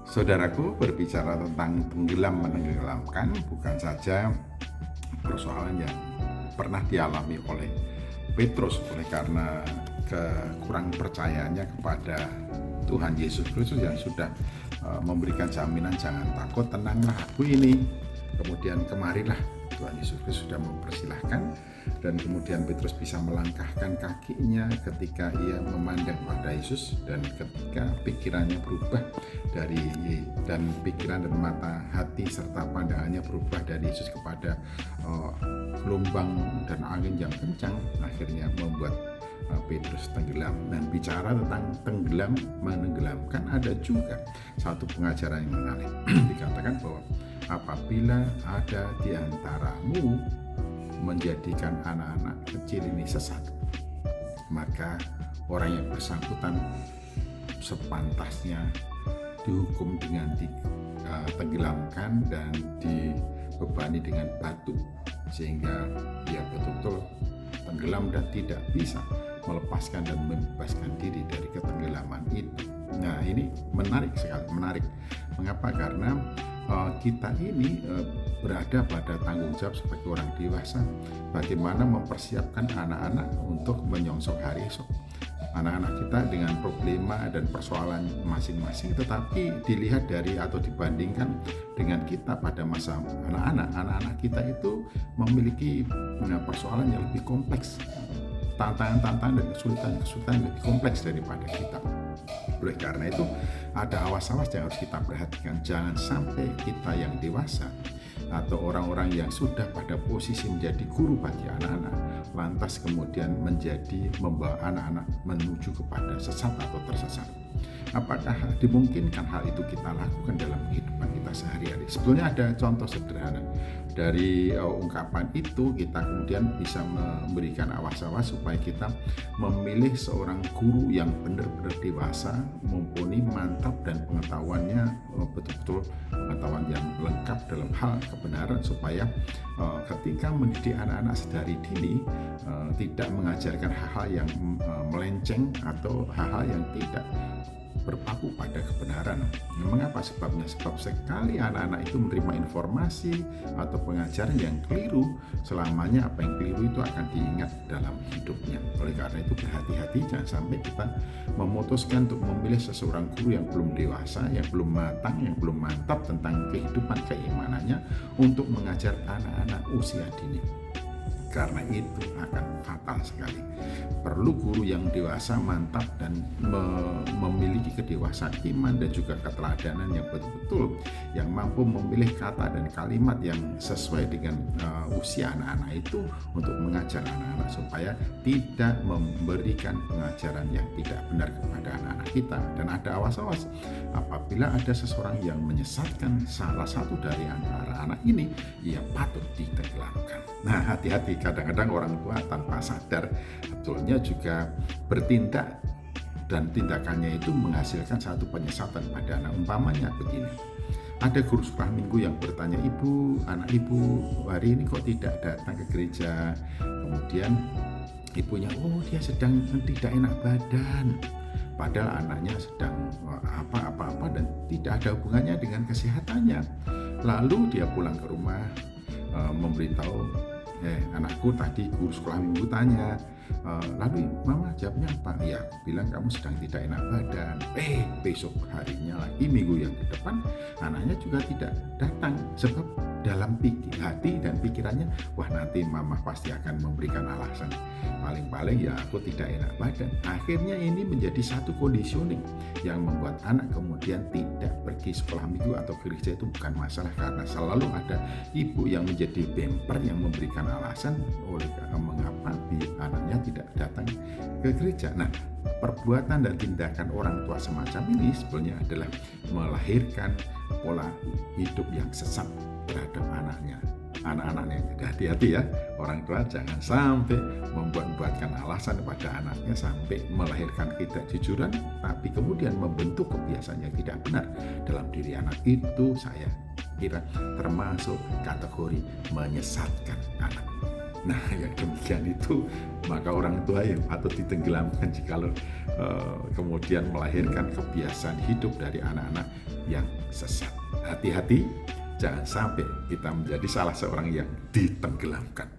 Saudaraku, berbicara tentang tenggelam menenggelamkan bukan saja persoalan yang pernah dialami oleh Petrus oleh karena kekurang percayaannya kepada Tuhan Yesus Kristus yang sudah memberikan jaminan, jangan takut, tenanglah, aku ini. Kemudian kemarilah, Tuhan Yesus Kristus sudah mempersilahkan, dan kemudian Petrus bisa melangkahkan kakinya ketika ia memandang pada Yesus, dan ketika pikirannya berubah dan pikiran dan mata hati serta pandangannya berubah dari Yesus kepada gelombang dan angin yang kencang, akhirnya membuat Petrus tenggelam. Dan bicara tentang tenggelam menenggelamkan, ada juga satu pengajaran yang menarik. Dikatakan bahwa apabila ada di antaramu menjadikan anak-anak kecil ini sesat, maka orang yang bersangkutan sepantasnya dihukum dengan ditenggelamkan dan dibebani dengan batu, sehingga dia betul-betul tenggelam dan tidak bisa melepaskan dan membebaskan diri dari ketenggelaman itu. Nah, ini menarik sekali, menarik. Mengapa? Karena kita ini berada pada tanggung jawab sebagai orang dewasa, bagaimana mempersiapkan anak-anak untuk menyongsong hari esok. Anak-anak kita dengan problema dan persoalan masing-masing, tetapi dilihat dari atau dibandingkan dengan kita pada masa anak-anak kita itu memiliki persoalan yang lebih kompleks, tantangan-tantangan dan kesulitan-kesulitan yang lebih kompleks daripada kita. Oleh karena itu ada awas-awas yang harus kita perhatikan. Jangan sampai kita yang dewasa atau orang-orang yang sudah pada posisi menjadi guru bagi anak-anak, lantas kemudian membawa anak-anak menuju kepada sesat atau tersesat. Apakah dimungkinkan hal itu kita lakukan dalam kehidupan kita sehari-hari? Sebetulnya ada contoh sederhana. Dari ungkapan itu kita kemudian bisa memberikan awas-awas supaya kita memilih seorang guru yang benar-benar dewasa, mumpuni, mantap, dan pengetahuannya betul-betul pengetahuan yang lengkap dalam hal kebenaran, supaya ketika mendidik anak-anak sedari dini tidak mengajarkan hal-hal yang melenceng atau hal-hal yang tidak berpaku pada kebenaran. Mengapa? Sebabnya sebab sekali anak-anak itu menerima informasi atau pengajaran yang keliru, selamanya apa yang keliru itu akan diingat dalam hidupnya. Oleh karena itu berhati-hati, jangan sampai kita memutuskan untuk memilih seseorang guru yang belum dewasa, yang belum matang, yang belum mantap tentang kehidupan keimanannya untuk mengajar anak-anak usia dini. Karena itu akan fatal sekali. Perlu guru yang dewasa, mantap, dan memiliki kedewasaan iman dan juga keteladanan yang betul-betul, yang mampu memilih kata dan kalimat yang sesuai dengan usia anak-anak itu untuk mengajar anak-anak, supaya tidak memberikan pengajaran yang tidak benar kepada anak-anak kita. Dan ada awas-awas, apabila ada seseorang yang menyesatkan salah satu dari antara anak ini, ia patut ditenggelamkan. Nah, hati-hati, kadang-kadang orang tua tanpa sadar sebetulnya juga bertindak, dan tindakannya itu menghasilkan satu penyesatan pada anak. Umpamanya begini, ada guru sekolah minggu yang bertanya, ibu, anak ibu hari ini kok tidak datang ke gereja? Kemudian ibunya, oh dia sedang tidak enak badan, padahal anaknya sedang apa-apa dan tidak ada hubungannya dengan kesehatannya. Lalu dia pulang ke rumah memberitahu, anakku tadi guru sekolah minggu tanya, lalu mama jawabnya apa? Ya, aku bilang kamu sedang tidak enak badan. Besok harinya lagi, minggu yang ke depan, anaknya juga tidak datang, sebab dalam hati dan pikirannya, wah nanti mama pasti akan memberikan alasan, paling-paling ya aku tidak enak badan. Akhirnya ini menjadi satu conditioning yang membuat anak kemudian tidak pergi sekolah minggu atau gereja. Itu bukan masalah, karena selalu ada ibu yang menjadi bemper yang memberikan alasan oleh mengapa anaknya tidak datang ke gereja. Nah, perbuatan dan tindakan orang tua semacam ini sebenarnya adalah melahirkan pola hidup yang sesat terhadap anak-anaknya. Hati-hati ya, orang tua jangan sampai membuatkan alasan pada anaknya sampai melahirkan ketidakjujuran, tapi kemudian membentuk kebiasaan yang tidak benar dalam diri anak. Itu saya kira termasuk kategori menyesatkan anak. Nah, yang demikian itu maka orang tua yang patut ditenggelamkan jikalau kemudian melahirkan kebiasaan hidup dari anak-anak yang sesat. Hati-hati, jangan sampai kita menjadi salah seorang yang ditenggelamkan.